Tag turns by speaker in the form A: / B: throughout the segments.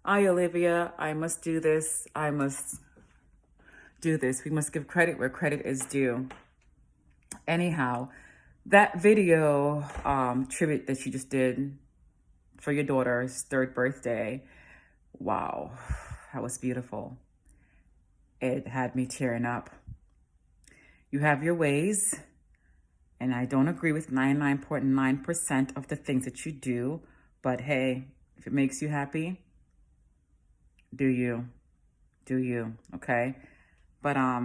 A: Olivia, I must do this. I must do this. We must give credit where credit is due. Anyhow, that video tribute that you just did for your daughter's third birthday, wow, that was beautiful. It had me tearing up. You have your ways, and I don't agree with 99.9% of the things that you do, but hey, if it makes you happy, do you, okay? But I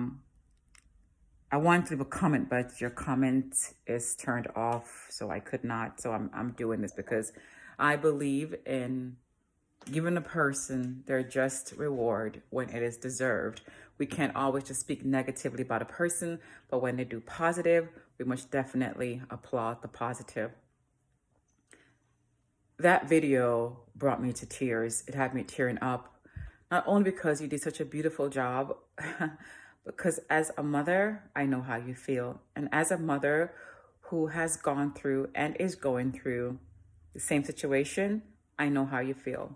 A: wanted to leave a comment, but your comment is turned off, so I could not. So I'm doing this because I believe in giving a person their just reward when it is deserved. We can't always just speak negatively about a person, but when they do positive, we must definitely applaud the positive. That video brought me to tears. It had me tearing up, not only because you did such a beautiful job, because as a mother, I know how you feel. And as a mother who has gone through and is going through the same situation, I know how you feel.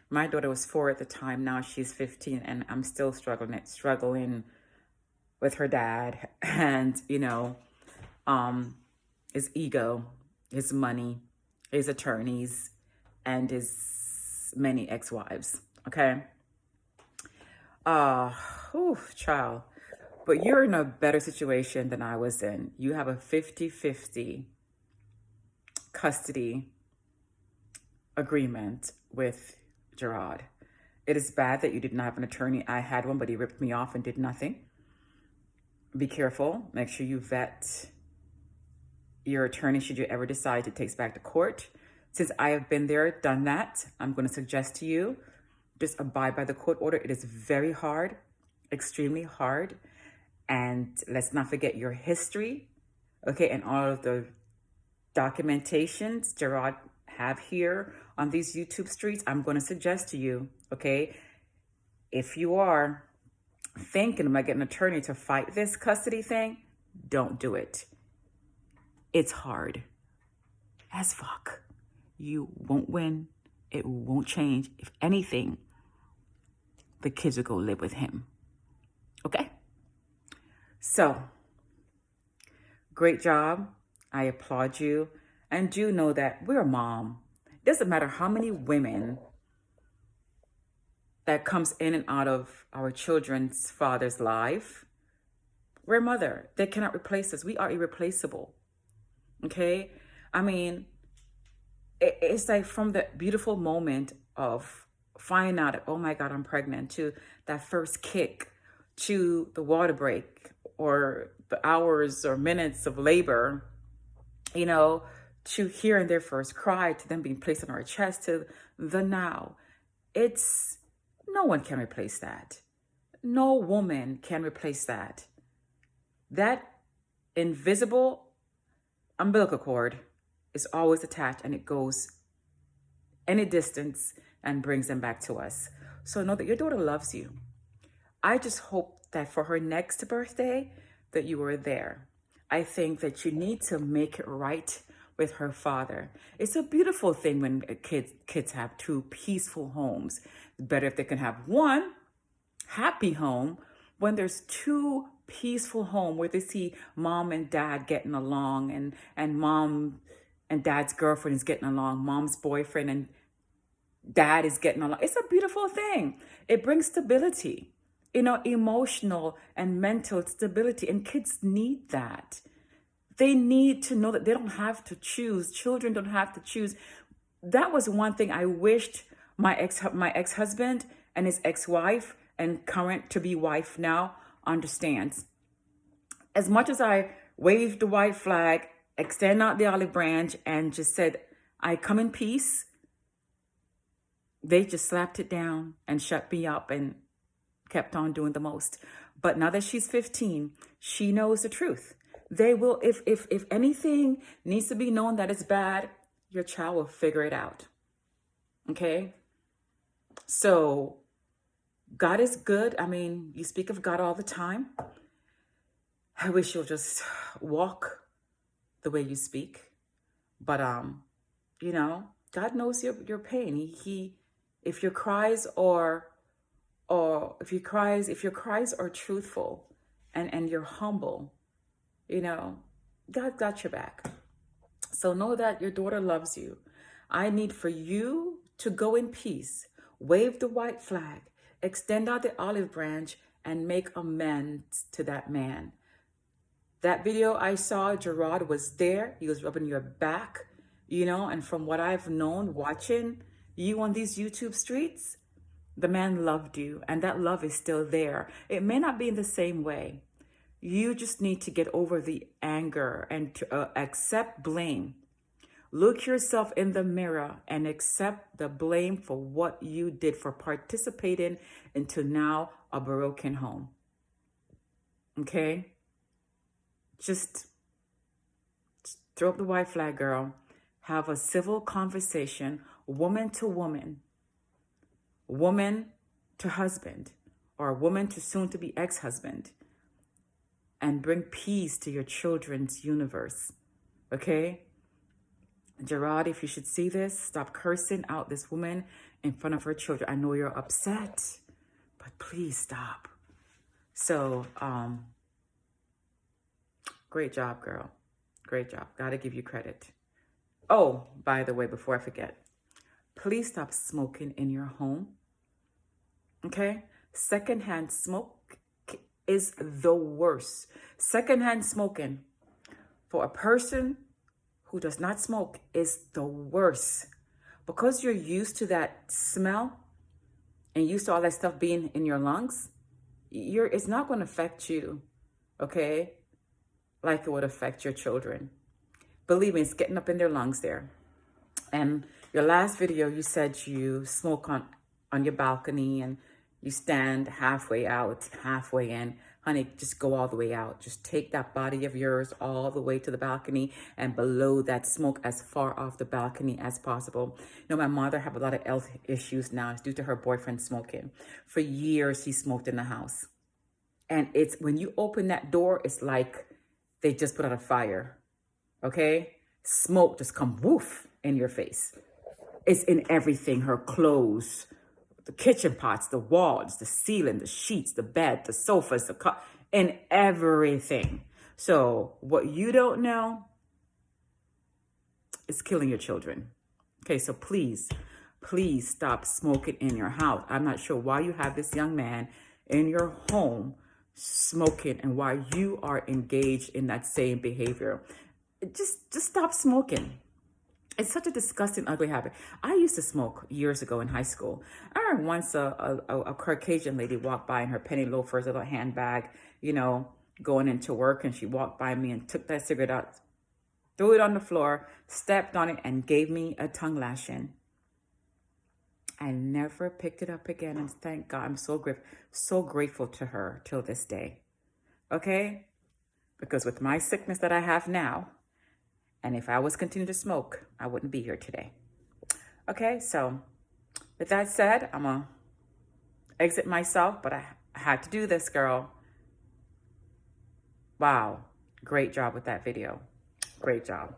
A: My daughter was 4 at the time. Now she's 15, and I'm still struggling with her dad and, his ego, his money, his attorneys, and his many ex-wives. Okay. Child. But you're in a better situation than I was in. You have a 50-50 custody agreement with Gerard. It is bad that you did not have an attorney. I had one, but he ripped me off and did nothing. Be careful. Make sure you vet your attorney should you ever decide to take back to court. Since I have been there, done that, I'm going to suggest to you, just abide by the court order. It is very hard, extremely hard. And let's not forget your history, okay, and all of the documentations Gerard have here on these YouTube streets. I'm going to suggest to you, okay, if you are thinking about getting an attorney to fight this custody thing, don't do it. It's hard as fuck. You won't win. It won't change. If anything, the kids will go live with him. Okay? So, great job. I applaud you. And do know that we're a mom. It doesn't matter how many women that comes in and out of our children's father's life. We're a mother. They cannot replace us. We are irreplaceable. Okay? I mean, it's like from the beautiful moment of finding out, oh my God, I'm pregnant, to that first kick, to the water break, or the hours or minutes of labor, to hearing their first cry, to them being placed on our chest, to the now. No one can replace that. No woman can replace that. That invisible umbilical cord is always attached, and it goes any distance and brings them back to us. So know that your daughter loves you. I just hope that for her next birthday that you were there. I think that you need to make it right with her father. It's a beautiful thing when kids have two peaceful homes. It's better if they can have one happy home. When there's two peaceful home where they see mom and dad getting along, and mom and dad's girlfriend is getting along, mom's boyfriend and dad is getting along. It's a beautiful thing. It brings stability, emotional and mental stability. And kids need that. They need to know that they don't have to choose. Children don't have to choose. That was one thing I wished my ex-husband and his ex-wife and current to be wife now understands. As much as I waved the white flag, extend out the olive branch, and just said, I come in peace, they just slapped it down and shut me up and kept on doing the most. But now that she's 15, she knows the truth. They will, if anything needs to be known that is bad, your child will figure it out. Okay? So God is good. I mean, you speak of God all the time. I wish you'll just walk the way you speak. But God knows your pain. He if your cries if your cries are truthful and you're humble, you know, God got your back. So know that your daughter loves you. I need for you to go in peace, wave the white flag, extend out the olive branch, and make amends to that man. That video I saw, Gerard was there. He was rubbing your back, you know, and from what I've known watching you on these YouTube streets, the man loved you, and that love is still there. It may not be in the same way. You just need to get over the anger and to, accept blame. Look yourself in the mirror and accept the blame for what you did for participating into now a broken home. Okay? Just throw up the white flag, girl. Have a civil conversation, woman to woman to husband, or woman to soon to be ex-husband, and bring peace to your children's universe. Okay? Gerard, if you should see this, stop cursing out this woman in front of her children. I know you're upset, but please stop. So, great job, girl. Great job. Gotta give you credit. Oh, by the way, before I forget, please stop smoking in your home. Okay? Secondhand smoke is the worst. Secondhand smoking for a person who does not smoke is the worst. Because you're used to that smell and used to all that stuff being in your lungs, it's not going to affect you, okay? Like it would affect your children. Believe me, it's getting up in their lungs there. And your last video, you said you smoke on your balcony and you stand halfway out, halfway in. Honey, just go all the way out. Just take that body of yours all the way to the balcony and below that smoke as far off the balcony as possible. You know, my mother have a lot of health issues now. It's due to her boyfriend smoking. For years, he smoked in the house. And it's when you open that door, it's like they just put out a fire, okay? Smoke just come woof in your face. It's in everything, her clothes, the kitchen pots, the walls, the ceiling, the sheets, the bed, the sofas, in everything. So what you don't know is killing your children. Okay, so please stop smoking in your house. I'm not sure why you have this young man in your home smoking and why you are engaged in that same behavior. Just stop smoking. It's such a disgusting, ugly habit. I used to smoke years ago in high school. I remember once a Caucasian lady walked by in her penny loafers, a little handbag, you know, going into work, and she walked by me and took that cigarette out, threw it on the floor, stepped on it, and gave me a tongue lashing. I never picked it up again, and thank God, I'm so grateful to her till this day. Okay? Because with my sickness that I have now, and if I was continuing to smoke, I wouldn't be here today. Okay, so with that said, I'm going to exit myself, but I had to do this, girl. Wow. Great job with that video. Great job.